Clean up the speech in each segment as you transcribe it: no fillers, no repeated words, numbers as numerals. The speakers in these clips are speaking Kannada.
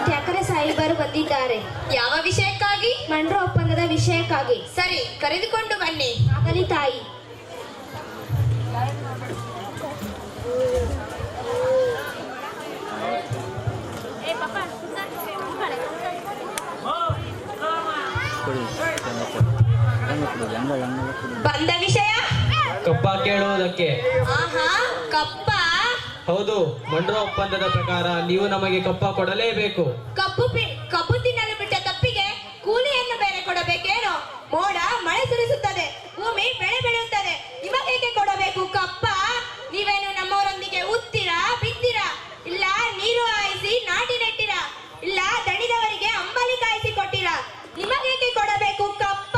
ಠಾಕರೆ ಸಾಹೇಬರು ಬಂದಿದ್ದಾರೆ. ಯಾವ ವಿಷಯಕ್ಕಾಗಿ? ಮಂಡ್ರ ಒಪ್ಪಂದದ ವಿಷಯಕ್ಕಾಗಿ. ಸರಿ, ಕರೆದುಕೊಂಡು ಬನ್ನಿ. ಆಗಲಿ ತಾಯಿ. ಬಂದ ವಿಷಯ ಕಪ್ಪ ಕೇಳುವುದಕ್ಕೆ. ಆಹಾ, ಕಪ್ಪ? ಹೌದು, ಮಂಡ್ರ ಒಪ್ಪಂದದ ಪ್ರಕಾರ ನೀವು ನಮಗೆ ಕಪ್ಪ ಕೊಡಲೇಬೇಕು. ಕಬ್ಬು ತಿನ್ನಲು ಬಿಟ್ಟ ತಪ್ಪಿಗೆ ಕೂಲಿಯನ್ನು ಬೇರೆ ಕೊಡಬೇಕೇನೋ? ಮೋಡ ಮಳೆ ಸುರಿಸುತ್ತದೆ, ಭೂಮಿ ಬೆಳೆ ಬೆಳೆಯುತ್ತದೆ, ನಿಮಗೇಕೆ ಕೊಡಬೇಕು ಕಪ್ಪ? ನೀವೇನು ನಮ್ಮವರೊಂದಿಗೆ ಉತ್ತೀರಾ, ಬಿತ್ತೀರಾ? ಇಲ್ಲ ನೀರು ಹಾಯಿಸಿ ನಾಟಿ ನೆಟ್ಟಿರಾ? ಇಲ್ಲ ದಣಿದವರಿಗೆ ಅಂಬಲಿ ಕಾಯಿಸಿ ಕೊಟ್ಟಿರಾ? ನಿಮಗೇಕೆ ಕೊಡಬೇಕು ಕಪ್ಪ?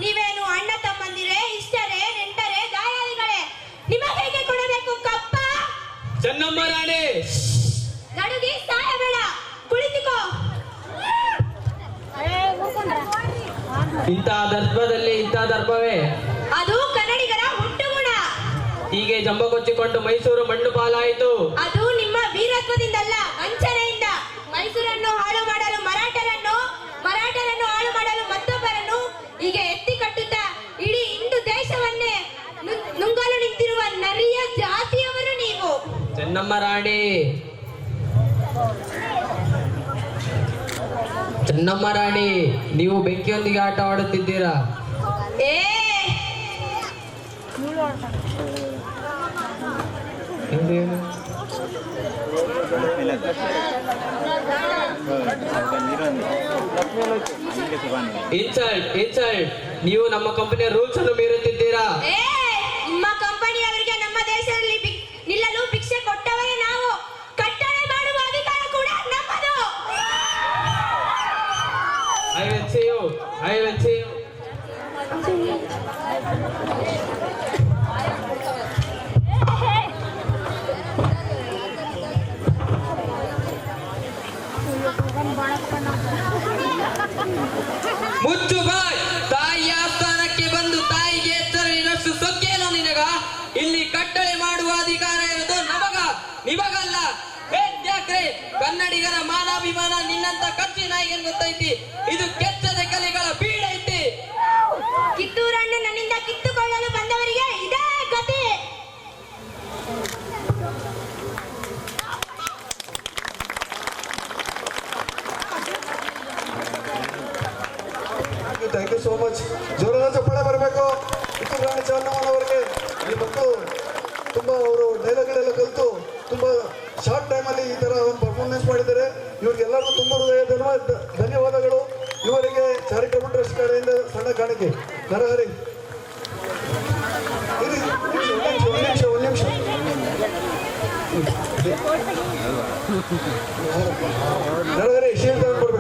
ನೀವೇನು ಅಣ್ಣ ತಮ್ಮಂದಿರೇ, ಇಷ್ಟರೇ, ನೆಂಟರೇ, ಗಾಯಾಳಿಗಳೇ? ನಿಮಗೇಕೆ ಕೊಡಬೇಕು ಕಪ್ಪ? ಚೆನ್ನಮ್ಮ ರಾಣಿ, ನಡುಗಿ ಸಾಯಬೇಡ, ಕುಳಿತುಕೋ. ಇಂಥ ದರ್ಭದಲ್ಲಿ ಇಂಥ ದರ್ಭವೇ? ಅದು ಕನ್ನಡಿಗರ ಹುಟ್ಟುಗುಣ. ಹೀಗೆ ಜಂಬ ಕೊಚ್ಚಿಕೊಂಡು ಮೈಸೂರು ಮಣ್ಣು ಪಾಲಾಯಿತು. ಅದು ನಿಮ್ಮ ವೀರತ್ವದಿಂದಲ್ಲ, ವಂಚನೆಯಿಂದ. ಮೈಸೂರನ್ನು ಹಾಳು ಮಾಡಲು ಮರಾಠರನ್ನು ಹಾಳು ಮಾಡಲು ಮತ್ತೊಬ್ಬರನ್ನು ಹೀಗೆ ಎತ್ತಿ ಕಟ್ಟುತ್ತಾ ಇಡೀ ಹಿಂದೂ ದೇಶವನ್ನೇ ನುಂಗಲು ನಿಂತಿರುವ ನರಿಯ ಜಾತಿಯವರು ನೀವು. ಚೆನ್ನಮ್ಮ ರಾಣಿ, ಚೆನ್ನಮ್ಮ ರಾಣಿ, ನೀವು ಬೆಂಕಿಯೊಂದಿಗೆ ಆಟ ಆಡುತ್ತಿದ್ದೀರಾ. ಏ ಇನ್ಸಲ್ಟ್, ನೀವು ನಮ್ಮ ಕಂಪನಿಯ ರೂಲ್ಸ್ ಅನ್ನು ಮೀರುತ್ತಿದ್ದೀರಾ. ನಿಮ್ಮ ಕಂಪನಿಯವರಿಗೆ ನಮ್ಮ ದೇಶದಲ್ಲಿ ನಿಲ್ಲಲು ಭಿಕ್ಷೆ ಕೊಟ್ಟವರೇ ನಾವು. ಕಟ್ಟಳೆ ಮಾಡುವ ಅಧಿಕಾರ ಕೂಡ ನಮ್ಮದು. I will see you. ಮುಚ್ಚು ಬಾಯ್. ತಾಯಿ ಆಸ್ಥಾನಕ್ಕೆ ಬಂದು ತಾಯಿಗೆ ಎಚ್ಚರಿನಷ್ಟು ಸೊಕ್ಕೇನೋ ನಿನಗ? ಇಲ್ಲಿ ಕಟ್ಟಳೆ ಮಾಡುವ ಅಧಿಕಾರ ಇರೋದು ನಿಮಗಲ್ಲ. ಠಾಕ್ರೆ, ಕನ್ನಡಿಗರ ಮಾನಾಭಿಮಾನ ನಿನ್ನಂತ ಕಚ್ಚಿ ನಾಯಿಗೆ ಗೊತ್ತೈತಿ. ಇದು ಕೆಚ್ಚದ ಕಲೆಗಳ ಬೀಡ ಐತಿ. ಕಿತ್ತೂರನ್ನು ನನ್ನಿಂದ ಕಿತ್ತುಕೊಳ್ಳಲು ಬಂದವರಿಗೆ ಇದೇ ಗತಿ. Thank you so much. ಜೋರಾದ ಚಪ್ಪಾಳೆ ಬರಬೇಕು. ಕಿತ್ತೂರು ರಾಣಿ ಚೆನ್ನಮ್ಮನ ಅವರಿಗೆ ಈ ಮಕ್ಕಳು ತುಂಬಾ ಅವರು ಡೈಲಾಗ್ಗಳೆಲ್ಲ ಕಲಿತು ತುಂಬಾ ಶಾರ್ಟ್ ಟೈಮಲ್ಲಿ ಈ ತರ ಒಂದು ಪರ್ಫಾರ್ಮೆನ್ಸ್ ಮಾಡಿದ್ದಾರೆ. ಇವ್ರಿಗೆಲ್ಲರಿಗೂ ತುಂಬ ಹೃದಯದ ಧನ್ಯವಾದಗಳು. ಇವರಿಗೆ ಚಾರಿಟಬಲ್ ಟ್ರಸ್ಟ್ ಕಡೆಯಿಂದ ಸಣ್ಣ ಕಾಣಿಕೆ. ನರಹರಿ, ಒಂದು ನಿಮಿಷ ನರಹರಿ ಶೀಲ್ ತಗೊಂಡ್ಬಿಡು.